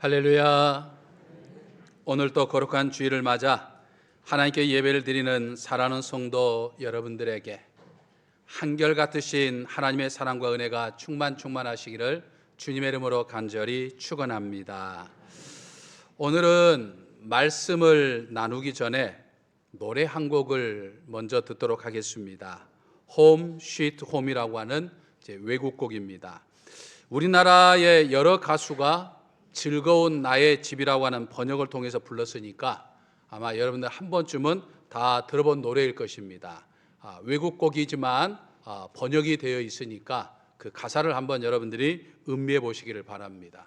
할렐루야. 오늘 또 거룩한 주일을 맞아 하나님께 예배를 드리는 사랑하는 성도 여러분들에게 한결같으신 하나님의 사랑과 은혜가 충만하시기를 주님의 이름으로 간절히 축원합니다. 오늘은 말씀을 나누기 전에 노래 한 곡을 먼저 듣도록 하겠습니다. Home Sweet Home이라고 하는 외국곡입니다. 우리나라의 여러 가수가 즐거운 나의 집이라고 하는 번역을 통해서 불렀으니까 아마 여러분들 한 번쯤은 다 들어본 노래일 것입니다. 외국곡이지만 번역이 되어 있으니까 그 가사를 한번 여러분들이 음미해 보시기를 바랍니다.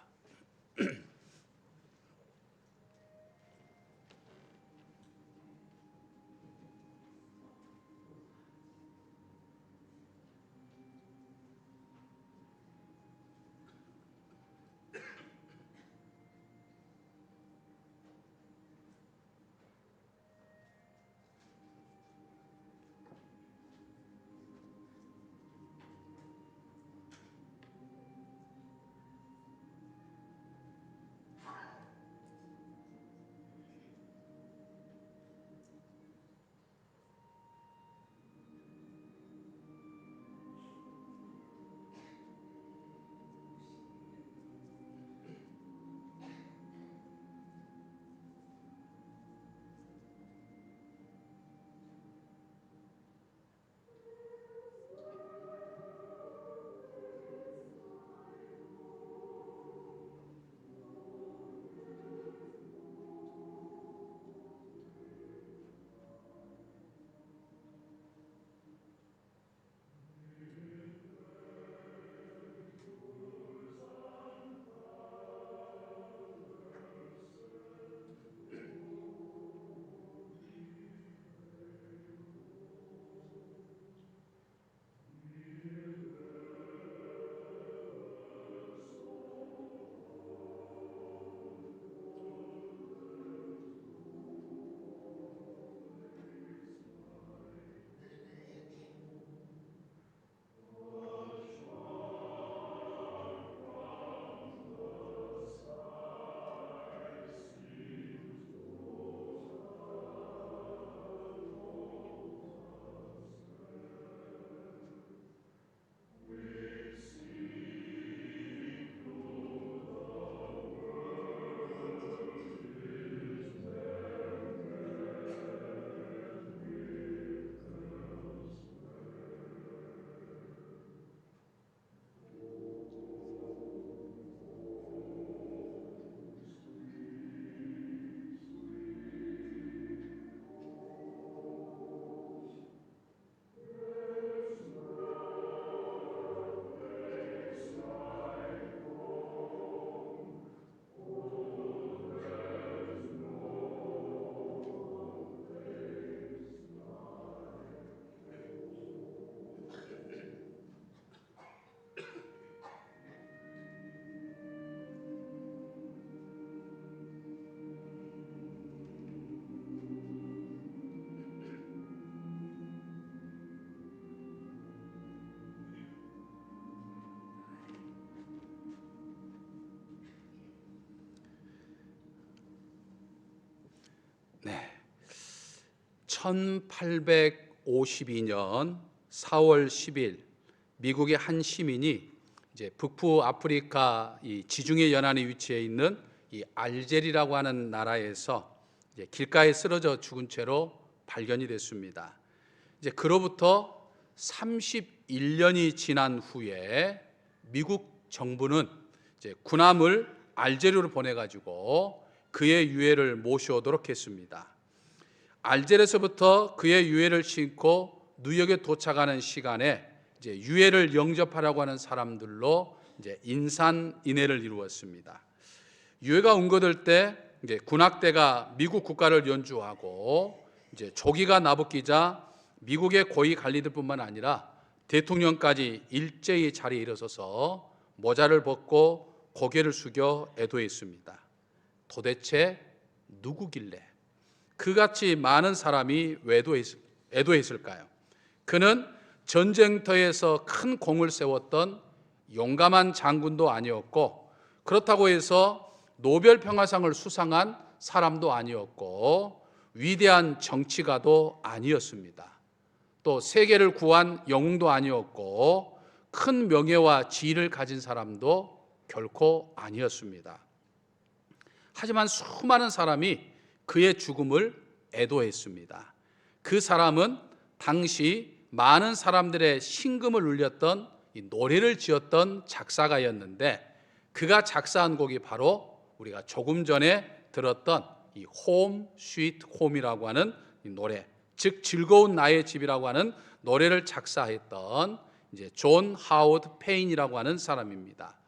네, 1852년 4월 10일 미국의 한 시민이 이제 북부 아프리카 이 지중해 연안에 위치해 있는 이 알제리라고 하는 나라에서 이제 길가에 쓰러져 죽은 채로 발견이 됐습니다. 이제 그로부터 31년이 지난 후에 미국 정부는 이제 군함을 알제리로 보내가지고 그의 유해를 모셔오도록 했습니다. 알제리에서부터 그의 유해를 싣고 뉴욕에 도착하는 시간에 이제 유해를 영접하라고 하는 사람들로 이제 인산인해를 이루었습니다. 유해가 운거될 때 이제 군악대가 미국 국가를 연주하고 이제 조기가 나부끼자 미국의 고위 관리들뿐만 아니라 대통령까지 일제히 자리에 일어서서 모자를 벗고 고개를 숙여 애도했습니다. 도대체 누구길래 그같이 많은 사람이 애도했을까요? 그는 전쟁터에서 큰 공을 세웠던 용감한 장군도 아니었고, 그렇다고 해서 노벨 평화상을 수상한 사람도 아니었고 위대한 정치가도 아니었습니다. 또 세계를 구한 영웅도 아니었고 큰 명예와 지위를 가진 사람도 결코 아니었습니다. 하지만 수많은 사람이 그의 죽음을 애도했습니다. 그 사람은 당시 많은 사람들의 심금을 울렸던 이 노래를 지었던 작사가였는데 그가 작사한 곡이 바로 우리가 조금 전에 들었던 이 홈 스위트 홈이라고 하는 이 노래, 즉 즐거운 나의 집이라고 하는 노래를 작사했던 이제 존 하워드 페인이라고 하는 사람입니다.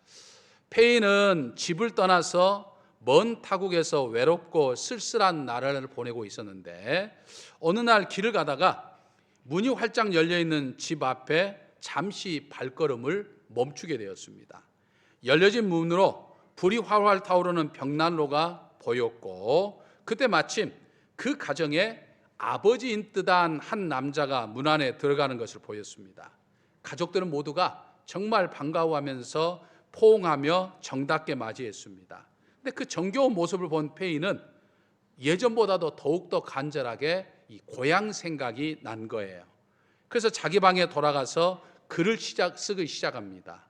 페인은 집을 떠나서 먼 타국에서 외롭고 쓸쓸한 나라를 보내고 있었는데 어느 날 길을 가다가 문이 활짝 열려 있는 집 앞에 잠시 발걸음을 멈추게 되었습니다. 열려진 문으로 불이 활활 타오르는 벽난로가 보였고 그때 마침 그 가정에 아버지인 듯한 한 남자가 문 안에 들어가는 것을 보였습니다. 가족들은 모두가 정말 반가워하면서 포옹하며 정답게 맞이했습니다. 근데 그 정겨운 모습을 본 페인은 예전보다도 더욱더 간절하게 이 고향 생각이 난 거예요. 그래서 자기 방에 돌아가서 글을 쓰기 시작합니다.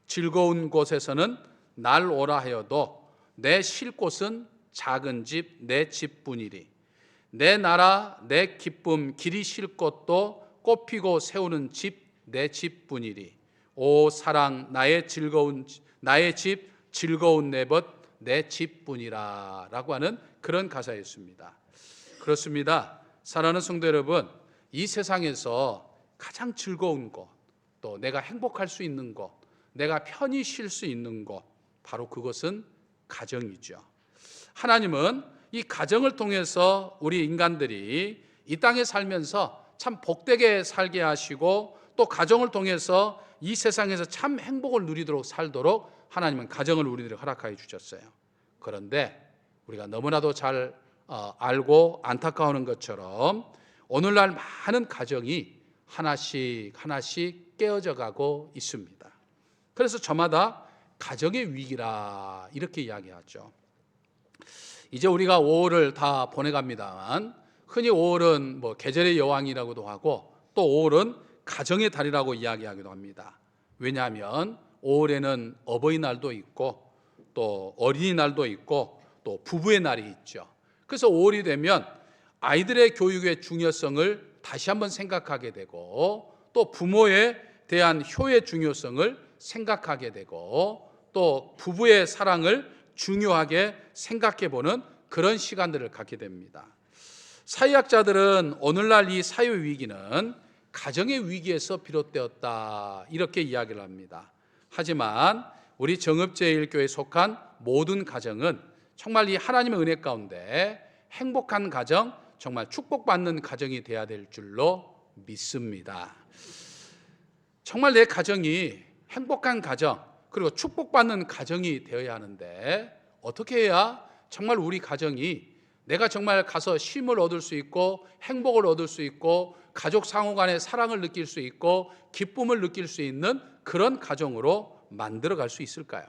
즐거운 곳에서는 날 오라 하여도 내 쉴 곳은 작은 집 내 집뿐이리. 내 나라 내 기쁨 길이 쉴 곳도 꽃피고 세우는 집 내 집뿐이리. 오 사랑 나의 집 즐거운 내 벗 내 집뿐이라 라고 하는 그런 가사였습니다. 그렇습니다. 사랑하는 성도 여러분, 이 세상에서 가장 즐거운 곳, 또 내가 행복할 수 있는 곳, 내가 편히 쉴 수 있는 곳, 바로 그것은 가정이죠. 하나님은 이 가정을 통해서 우리 인간들이 이 땅에 살면서 참 복되게 살게 하시고 또 가정을 통해서 이 세상에서 참 행복을 누리도록 살도록 하나님은 가정을 우리들에게 허락하여 주셨어요. 그런데 우리가 너무나도 잘 알고 안타까워하는 것처럼 오늘날 많은 가정이 하나씩 깨어져 가고 있습니다. 그래서 저마다 가정의 위기라 이렇게 이야기하죠. 이제 우리가 5월을 다 보내갑니다만 흔히 5월은 뭐 계절의 여왕이라고도 하고 또 5월은 가정의 달이라고 이야기하기도 합니다. 왜냐하면 5월에는 어버이날도 있고 또 어린이날도 있고 또 부부의 날이 있죠. 그래서 5월이 되면 아이들의 교육의 중요성을 다시 한번 생각하게 되고 또 부모에 대한 효의 중요성을 생각하게 되고 또 부부의 사랑을 중요하게 생각해 보는 그런 시간들을 갖게 됩니다. 사회학자들은 오늘날 이 사회 위기는 가정의 위기에서 비롯되었다 이렇게 이야기를 합니다. 하지만 우리 정읍제일교회에 속한 모든 가정은 정말 이 하나님의 은혜 가운데 행복한 가정, 정말 축복받는 가정이 되어야 될 줄로 믿습니다. 정말 내 가정이 행복한 가정 그리고 축복받는 가정이 되어야 하는데 어떻게 해야 정말 우리 가정이 내가 정말 가서 쉼을 얻을 수 있고 행복을 얻을 수 있고 가족 상호 간의 사랑을 느낄 수 있고 기쁨을 느낄 수 있는 그런 가정으로 만들어갈 수 있을까요?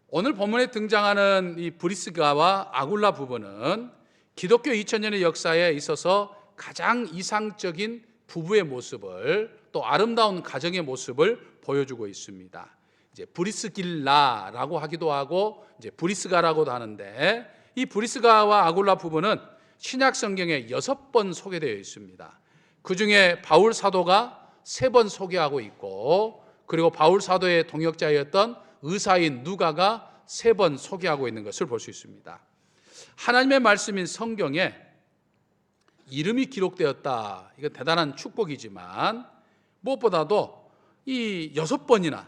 오늘 본문에 등장하는 이 브리스가와 아굴라 부부는 기독교 2000년의 역사에 있어서 가장 이상적인 부부의 모습을 또 아름다운 가정의 모습을 보여주고 있습니다. 이제 브리스길라라고 하기도 하고 이제 브리스가라고도 하는데 이 브리스가와 아굴라 부부는 신약 성경에 6번 소개되어 있습니다. 그 중에 바울 사도가 3번 소개하고 있고 그리고 바울 사도의 동역자였던 의사인 누가가 3번 소개하고 있는 것을 볼 수 있습니다. 하나님의 말씀인 성경에 이름이 기록되었다. 이건 대단한 축복이지만 무엇보다도 이 6번이나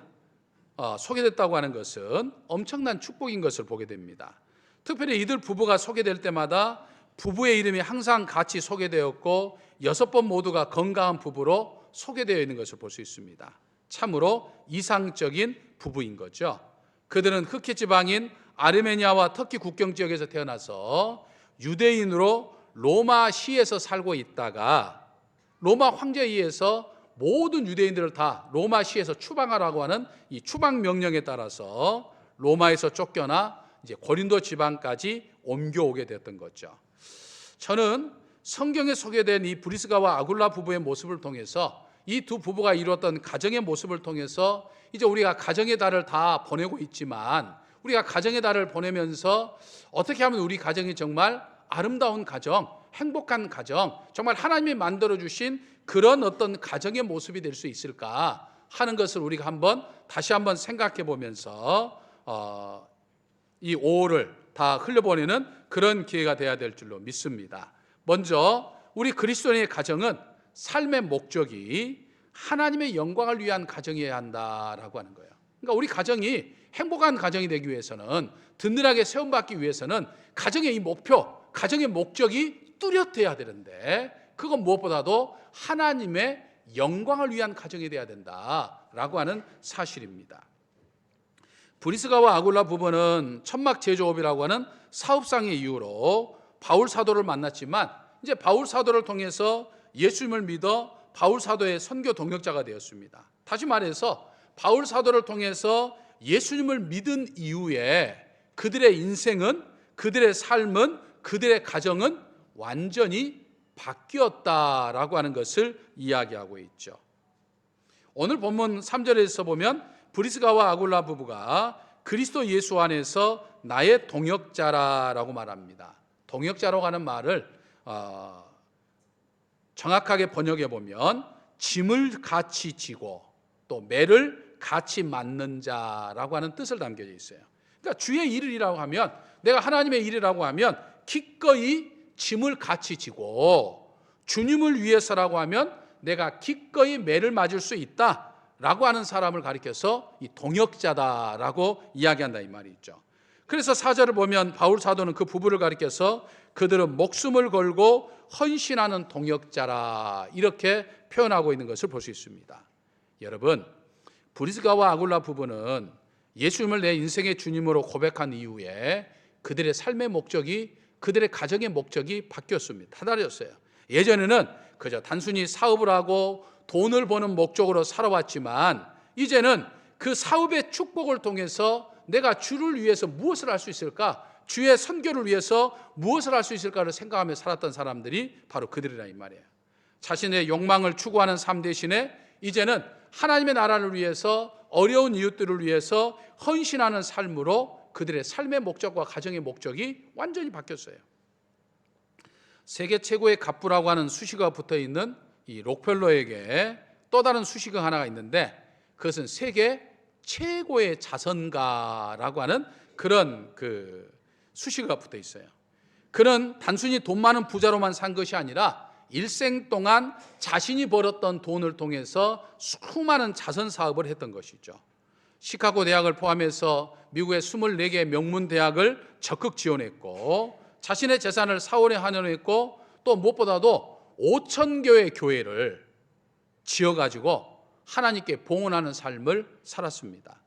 소개됐다고 하는 것은 엄청난 축복인 것을 보게 됩니다. 특별히 이들 부부가 소개될 때마다 부부의 이름이 항상 같이 소개되었고 6번 모두가 건강한 부부로 소개되어 있는 것을 볼 수 있습니다. 참으로 이상적인 부부인 거죠. 그들은 흑해 지방인 아르메니아와 터키 국경 지역에서 태어나서 유대인으로 로마 시에서 살고 있다가 로마 황제에 의해서 모든 유대인들을 다 로마 시에서 추방하라고 하는 이 추방 명령에 따라서 로마에서 쫓겨나 이제 고린도 지방까지 옮겨오게 됐던 거죠. 저는 성경에 소개된 이 브리스가와 아굴라 부부의 모습을 통해서, 이 두 부부가 이루었던 가정의 모습을 통해서, 이제 우리가 가정의 달을 다 보내고 있지만, 우리가 가정의 달을 보내면서 어떻게 하면 우리 가정이 정말 아름다운 가정, 행복한 가정, 정말 하나님이 만들어주신 그런 어떤 가정의 모습이 될 수 있을까 하는 것을 우리가 다시 한번 생각해 보면서 이 5월을 다 흘려보내는 그런 기회가 되어야 될 줄로 믿습니다. 먼저 우리 그리스도인의 가정은 삶의 목적이 하나님의 영광을 위한 가정이어야 한다라고 하는 거예요. 그러니까 우리 가정이 행복한 가정이 되기 위해서는, 든든하게 세움받기 위해서는 가정의 이 목표, 가정의 목적이 뚜렷해야 되는데, 그건 무엇보다도 하나님의 영광을 위한 가정이 되어야 된다라고 하는 사실입니다. 브리스가와 아굴라 부부는 천막 제조업이라고 하는 사업상의 이유로 바울 사도를 만났지만, 이제 바울 사도를 통해서 예수님을 믿어 바울 사도의 선교 동역자가 되었습니다. 다시 말해서 바울 사도를 통해서 예수님을 믿은 이후에 그들의 인생은, 그들의 삶은, 그들의 가정은 완전히 바뀌었다라고 하는 것을 이야기하고 있죠. 오늘 본문 3절에서 보면 브리스가와 아굴라 부부가 그리스도 예수 안에서 나의 동역자라고 말합니다. 동역자라고 하는 말을 정확하게 번역해 보면 짐을 같이 지고 또 매를 같이 맡는 자라고 하는 뜻을 담겨져 있어요. 그러니까 주의 일이라고 하면, 내가 하나님의 일이라고 하면 기꺼이 짐을 같이 지고, 주님을 위해서라고 하면 내가 기꺼이 매를 맞을 수 있다라고 하는 사람을 가리켜서 이 동역자다라고 이야기한다 이 말이 있죠. 그래서 4절을 보면 바울 사도는 그 부부를 가리켜서 그들은 목숨을 걸고 헌신하는 동역자라 이렇게 표현하고 있는 것을 볼 수 있습니다. 여러분, 브리스가와 아굴라 부부는 예수님을 내 인생의 주님으로 고백한 이후에 그들의 삶의 목적이, 그들의 가정의 목적이 바뀌었습니다. 달라졌어요. 예전에는 그저 단순히 사업을 하고 돈을 버는 목적으로 살아왔지만, 이제는 그 사업의 축복을 통해서 내가 주를 위해서 무엇을 할 수 있을까, 주의 선교를 위해서 무엇을 할 수 있을까를 생각하며 살았던 사람들이 바로 그들이라 이 말이에요. 자신의 욕망을 추구하는 삶 대신에 이제는 하나님의 나라를 위해서, 어려운 이웃들을 위해서 헌신하는 삶으로 그들의 삶의 목적과 가정의 목적이 완전히 바뀌었어요. 세계 최고의 갑부라고 하는 수식어가 붙어있는 이 록펠러에게 또 다른 수식어 하나가 있는데, 그것은 세계 최고의 자선가라고 하는 그런 수식어가 붙어 있어요. 그는 단순히 돈 많은 부자로만 산 것이 아니라 일생 동안 자신이 벌었던 돈을 통해서 수많은 자선 사업을 했던 것이죠. 시카고 대학을 포함해서 미국의 24개의 명문 대학을 적극 지원했고, 자신의 재산을 사원에 환원했고, 또 무엇보다도 5,000개의 교회를 지어가지고 하나님께 봉헌하는 삶을 살았습니다.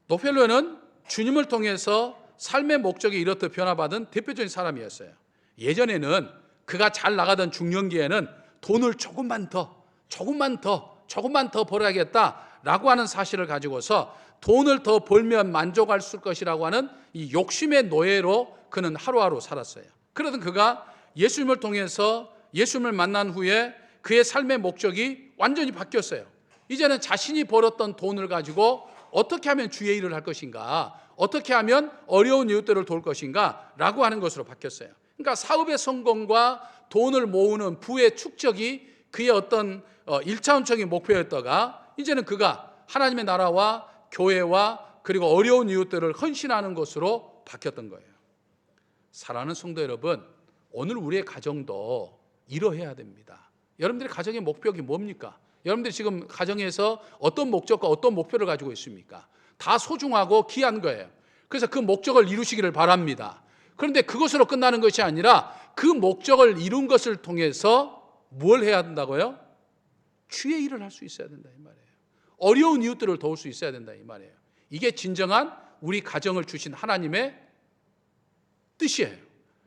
록펠러는 주님을 통해서 삶의 목적이 이렇듯 변화받은 대표적인 사람이었어요. 예전에는 그가 잘 나가던 중년기에는 돈을 조금만 더 벌어야겠다라고 하는 사실을 가지고서 돈을 더 벌면 만족할 것이라고 하는 이 욕심의 노예로 그는 하루하루 살았어요. 그러던 그가 예수님을 통해서 예수님을 만난 후에 그의 삶의 목적이 완전히 바뀌었어요. 이제는 자신이 벌었던 돈을 가지고 어떻게 하면 주의 일을 할 것인가, 어떻게 하면 어려운 이웃들을 도울 것인가 라고 하는 것으로 바뀌었어요. 그러니까 사업의 성공과 돈을 모으는 부의 축적이 그의 어떤 1차원적인 목표였다가, 이제는 그가 하나님의 나라와 교회와 그리고 어려운 이웃들을 헌신하는 것으로 바뀌었던 거예요. 사랑하는 성도 여러분, 오늘 우리의 가정도 이러해야 됩니다. 여러분들의 가정의 목표가 뭡니까? 여러분들이 지금 가정에서 어떤 목적과 어떤 목표를 가지고 있습니까? 다 소중하고 귀한 거예요. 그래서 그 목적을 이루시기를 바랍니다. 그런데 그것으로 끝나는 것이 아니라 그 목적을 이룬 것을 통해서 뭘 해야 된다고요? 주의 일을 할 수 있어야 된다 이 말이에요. 어려운 이웃들을 도울 수 있어야 된다 이 말이에요. 이게 진정한 우리 가정을 주신 하나님의 뜻이에요.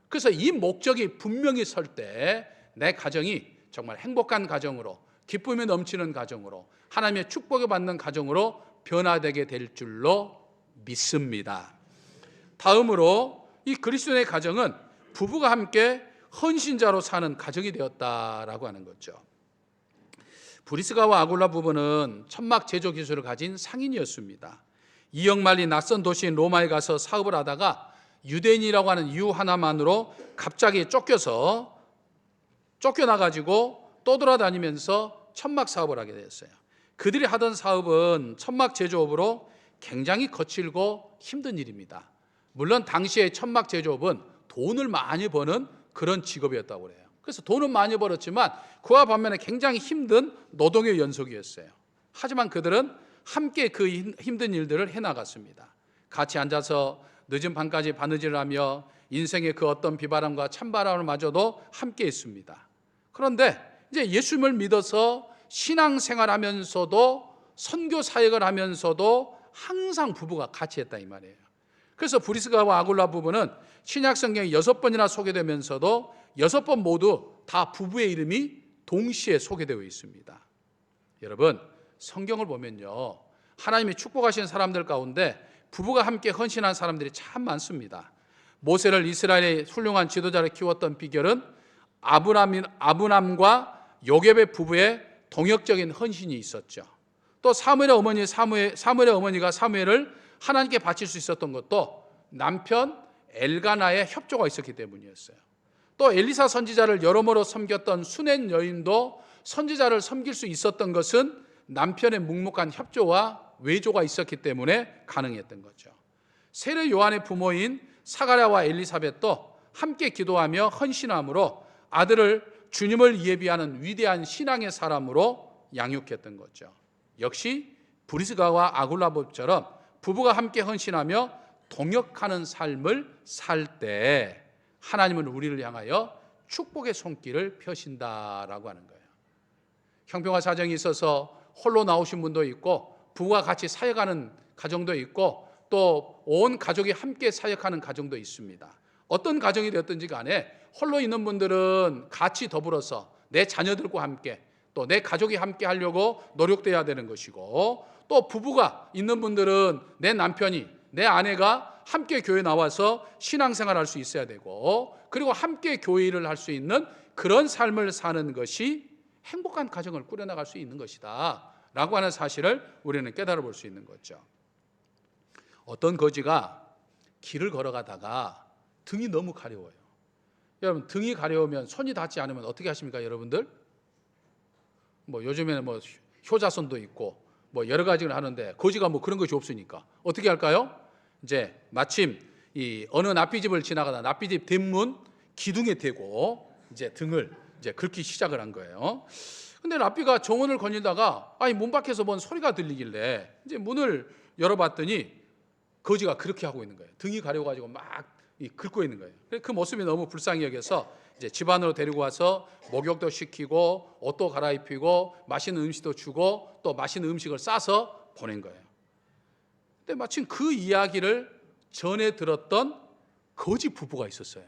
그래서 이 목적이 분명히 설 때 내 가정이 정말 행복한 가정으로, 기쁨이 넘치는 가정으로, 하나님의 축복을 받는 가정으로 변화되게 될 줄로 믿습니다. 다음으로 이 그리스도인의 가정은 부부가 함께 헌신자로 사는 가정이 되었다라고 하는 거죠. 브리스가와 아굴라 부부는 천막 제조 기술을 가진 상인이었습니다. 이역 말리 낯선 도시인 로마에 가서 사업을 하다가 유대인이라고 하는 이유 하나만으로 갑자기 쫓겨나가지고 떠돌아다니면서 천막 사업을 하게 되었어요. 그들이 하던 사업은 천막 제조업으로 굉장히 거칠고 힘든 일입니다. 물론 당시의 천막 제조업은 돈을 많이 버는 그런 직업이었다고 그래요. 그래서 돈은 많이 벌었지만 그와 반면에 굉장히 힘든 노동의 연속이었어요. 하지만 그들은 함께 그 힘든 일들을 해나갔습니다. 같이 앉아서 늦은 밤까지 바느질을 하며 인생의 그 어떤 비바람과 찬바람을 마저도 함께 했습니다. 그런데 이제 예수님을 믿어서 신앙생활하면서도 선교 사역을 하면서도 항상 부부가 같이 했다 이 말이에요. 그래서 브리스가와 아굴라 부부는 신약 성경에 6번이나 소개되면서도 6번 모두 다 부부의 이름이 동시에 소개되어 있습니다. 여러분, 성경을 보면요, 하나님이 축복하신 사람들 가운데 부부가 함께 헌신한 사람들이 참 많습니다. 모세를 이스라엘의 훌륭한 지도자를 키웠던 비결은 아브람과 요셉의 부부의 동역적인 헌신이 있었죠. 또 사무엘의 어머니가 사무엘을 하나님께 바칠 수 있었던 것도 남편 엘가나의 협조가 있었기 때문이었어요. 또 엘리사 선지자를 여러모로 섬겼던 수넷 여인도 선지자를 섬길 수 있었던 것은 남편의 묵묵한 협조와 외조가 있었기 때문에 가능했던 거죠. 세례 요한의 부모인 사가랴와 엘리사벳도 함께 기도하며 헌신함으로 아들을 주님을 예비하는 위대한 신앙의 사람으로 양육했던 거죠. 역시 브리스가와 아굴라법처럼 부부가 함께 헌신하며 동역하는 삶을 살 때 하나님은 우리를 향하여 축복의 손길을 펴신다라고 하는 거예요. 형편과 사정이 있어서 홀로 나오신 분도 있고 부부가 같이 사역하는 가정도 있고 또 온 가족이 함께 사역하는 가정도 있습니다. 어떤 가정이 되었든지 간에 홀로 있는 분들은 같이 더불어서 내 자녀들과 함께 또 내 가족이 함께 하려고 노력돼야 되는 것이고, 또 부부가 있는 분들은 내 남편이 내 아내가 함께 교회 나와서 신앙생활할 수 있어야 되고, 그리고 함께 교회 일을 할 수 있는 그런 삶을 사는 것이 행복한 가정을 꾸려나갈 수 있는 것이다 라고 하는 사실을 우리는 깨달아 볼 수 있는 거죠. 어떤 거지가 길을 걸어가다가 등이 너무 가려워요. 여러분, 등이 가려우면 손이 닿지 않으면 어떻게 하십니까, 여러분들? 요즘에는 효자손도 있고 여러 가지를 하는데, 거지가 그런 것이 없으니까 어떻게 할까요? 이제 마침 이 어느 납비집을 지나가다 납비집 뒷문 기둥에 대고 이제 등을 이제 긁기 시작을 한 거예요. 근데 납비가 정원을 거닐다가 문 밖에서 뭔 소리가 들리길래 이제 문을 열어봤더니 거지가 그렇게 하고 있는 거예요. 등이 가려워가지고 막 긁고 있는 거예요. 그 모습이 너무 불쌍히 여겨서 이제 집 안으로 데리고 와서 목욕도 시키고 옷도 갈아입히고 맛있는 음식도 주고 또 맛있는 음식을 싸서 보낸 거예요. 근데 마침 그 이야기를 전에 들었던 거지 부부가 있었어요.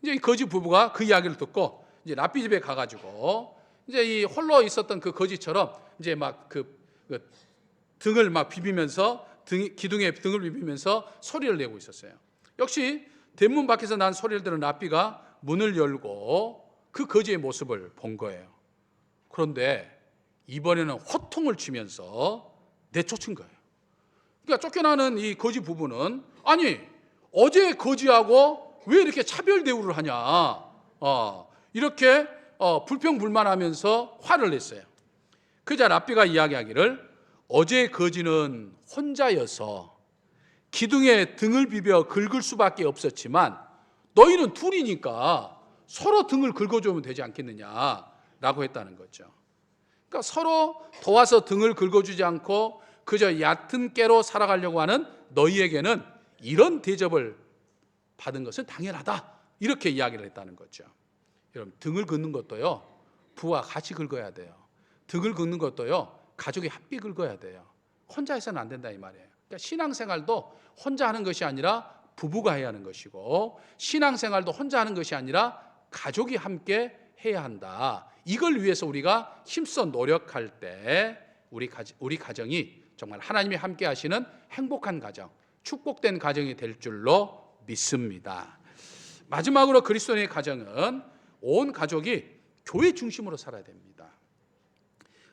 이제 이 거지 부부가 그 이야기를 듣고 이제 랍비 집에 가가지고 이제 이 홀로 있었던 그 거지처럼 이제 막 그 등을 막 비비면서 기둥에 등을 비비면서 소리를 내고 있었어요. 역시 대문 밖에서 난 소리를 들은 랍비가 문을 열고 그 거지의 모습을 본 거예요. 그런데 이번에는 호통을 치면서 내쫓은 거예요. 그러니까 쫓겨나는 이 거지 부부는 아니 어제 거지하고 왜 이렇게 차별 대우를 하냐 이렇게 불평불만하면서 화를 냈어요. 그자 랍비가 이야기하기를 어제 거지는 혼자여서 기둥에 등을 비벼 긁을 수밖에 없었지만 너희는 둘이니까 서로 등을 긁어주면 되지 않겠느냐라고 했다는 거죠. 그러니까 서로 도와서 등을 긁어주지 않고 그저 얕은 깨로 살아가려고 하는 너희에게는 이런 대접을 받은 것은 당연하다, 이렇게 이야기를 했다는 거죠. 여러분, 등을 긁는 것도요 부부가 같이 긁어야 돼요. 등을 긁는 것도요 가족이 함께 긁어야 돼요. 혼자 해서는 안 된다 이 말이에요. 그러니까 신앙생활도 혼자 하는 것이 아니라 부부가 해야 하는 것이고, 신앙생활도 혼자 하는 것이 아니라 가족이 함께 해야 한다. 이걸 위해서 우리가 힘써 노력할 때 우리 가정이 정말 하나님이 함께 하시는 행복한 가정, 축복된 가정이 될 줄로 믿습니다. 마지막으로 그리스도인의 가정은 온 가족이 교회 중심으로 살아야 됩니다.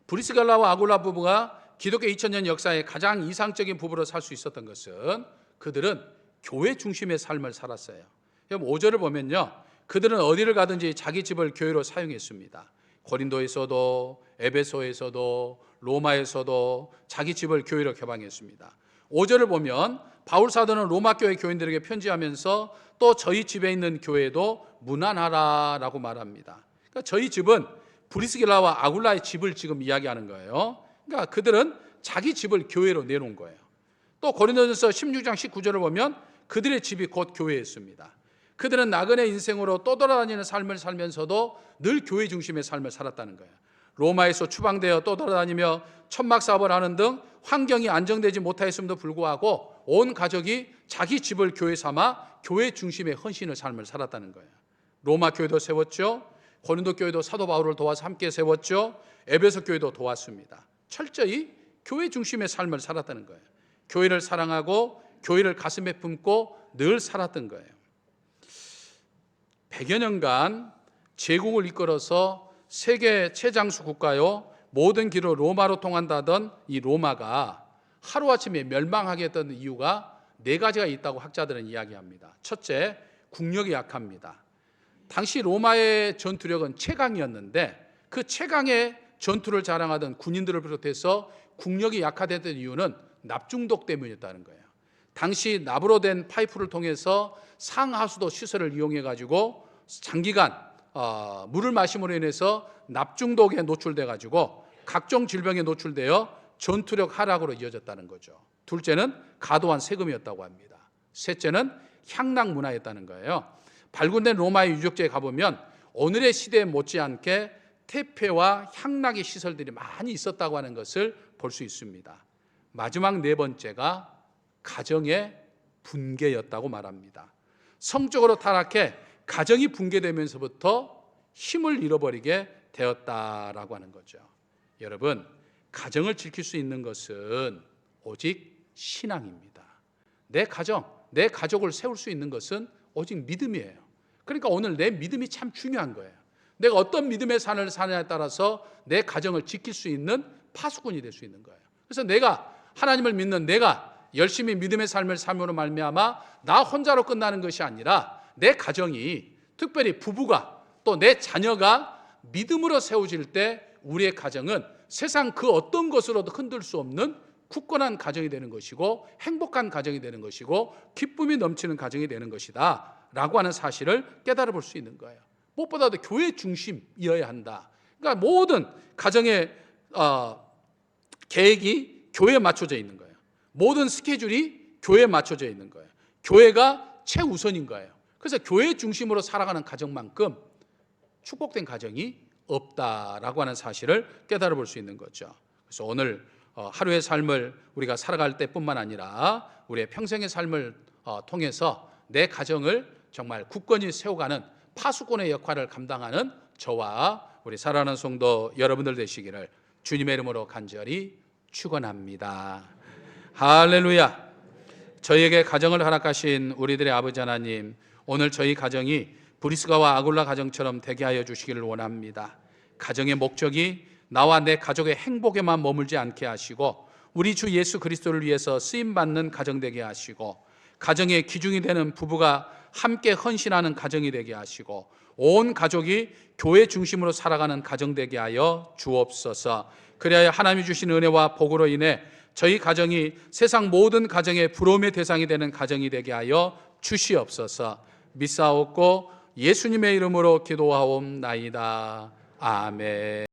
브리스길라와 아굴라 부부가 기독교 2000년 역사에 가장 이상적인 부부로 살 수 있었던 것은 그들은 교회 중심의 삶을 살았어요. 5절을 보면요, 그들은 어디를 가든지 자기 집을 교회로 사용했습니다. 고린도에서도 에베소에서도 로마에서도 자기 집을 교회로 개방했습니다. 5절을 보면 바울 사도는 로마 교회 교인들에게 편지하면서 또 저희 집에 있는 교회도 문안하라라고 말합니다. 그러니까 저희 집은 브리스길라와 아굴라의 집을 지금 이야기하는 거예요. 그러니까 그들은 자기 집을 교회로 내놓은 거예요. 또 고린도전서 16장 19절을 보면 그들의 집이 곧 교회였습니다. 그들은 나그네 인생으로 떠돌아다니는 삶을 살면서도 늘 교회 중심의 삶을 살았다는 거예요. 로마에서 추방되어 떠돌아다니며 천막 사업을 하는 등 환경이 안정되지 못하였음에도 불구하고 온 가족이 자기 집을 교회 삼아 교회 중심의 헌신의 삶을 살았다는 거예요. 로마 교회도 세웠죠. 고린도 교회도 사도 바울을 도와서 함께 세웠죠. 에베소 교회도 도왔습니다. 철저히 교회 중심의 삶을 살았다는 거예요. 교회를 사랑하고 교회를 가슴에 품고 늘 살았던 거예요. 100여 년간 제국을 이끌어서 세계 최장수 국가요, 모든 길로 로마로 통한다던 이 로마가 하루아침에 멸망하게 했던 이유가 4가지가 있다고 학자들은 이야기합니다. 첫째, 국력이 약합니다. 당시 로마의 전투력은 최강이었는데 그 최강의 전투를 자랑하던 군인들을 비롯해서 국력이 약화됐던 이유는 납중독 때문이었다는 거예요. 당시 납으로 된 파이프를 통해서 상하수도 시설을 이용해 가지고 장기간 물을 마심으로 인해서 납중독에 노출돼 가지고 각종 질병에 노출되어 전투력 하락으로 이어졌다는 거죠. 둘째는 과도한 세금이었다고 합니다. 셋째는 향락 문화였다는 거예요. 발굴된 로마의 유적지에 가보면 오늘의 시대에 못지않게 태폐와 향락의 시설들이 많이 있었다고 하는 것을 볼 수 있습니다. 마지막 4번째가 가정의 붕괴였다고 말합니다. 성적으로 타락해 가정이 붕괴되면서부터 힘을 잃어버리게 되었다라고 하는 거죠. 여러분, 가정을 지킬 수 있는 것은 오직 신앙입니다. 내 가정, 내 가족을 세울 수 있는 것은 오직 믿음이에요. 그러니까 오늘 내 믿음이 참 중요한 거예요. 내가 어떤 믿음의 삶을 사느냐에 따라서 내 가정을 지킬 수 있는 파수꾼이 될 수 있는 거예요. 그래서 내가 하나님을 믿는 내가 열심히 믿음의 삶을 삶으로 말미암아 나 혼자로 끝나는 것이 아니라 내 가정이, 특별히 부부가 또 내 자녀가 믿음으로 세워질 때 우리의 가정은 세상 그 어떤 것으로도 흔들 수 없는 굳건한 가정이 되는 것이고 행복한 가정이 되는 것이고 기쁨이 넘치는 가정이 되는 것이다 라고 하는 사실을 깨달아 볼 수 있는 거예요. 무엇보다도 교회 중심이어야 한다. 그러니까 모든 가정의 계획이 교회에 맞춰져 있는 거예요. 모든 스케줄이 교회에 맞춰져 있는 거예요. 교회가 최우선인 거예요. 그래서 교회 중심으로 살아가는 가정만큼 축복된 가정이 없다라고 하는 사실을 깨달아 볼 수 있는 거죠. 그래서 오늘 하루의 삶을 우리가 살아갈 때뿐만 아니라 우리의 평생의 삶을 통해서 내 가정을 정말 굳건히 세워가는 파수꾼의 역할을 감당하는 저와 우리 사랑하는 성도 여러분들 되시기를 주님의 이름으로 간절히 축원합니다. 할렐루야. 저희에게 가정을 허락하신 우리들의 아버지 하나님, 오늘 저희 가정이 브리스가와 아굴라 가정처럼 되게 하여 주시기를 원합니다. 가정의 목적이 나와 내 가족의 행복에만 머물지 않게 하시고 우리 주 예수 그리스도를 위해서 쓰임받는 가정 되게 하시고 가정의 기둥이 되는 부부가 함께 헌신하는 가정이 되게 하시고 온 가족이 교회 중심으로 살아가는 가정 되게 하여 주옵소서. 그래야 하나님이 주신 은혜와 복으로 인해 저희 가정이 세상 모든 가정의 부러움의 대상이 되는 가정이 되게 하여 주시옵소서. 믿사옵고 예수님의 이름으로 기도하옵나이다. 아멘.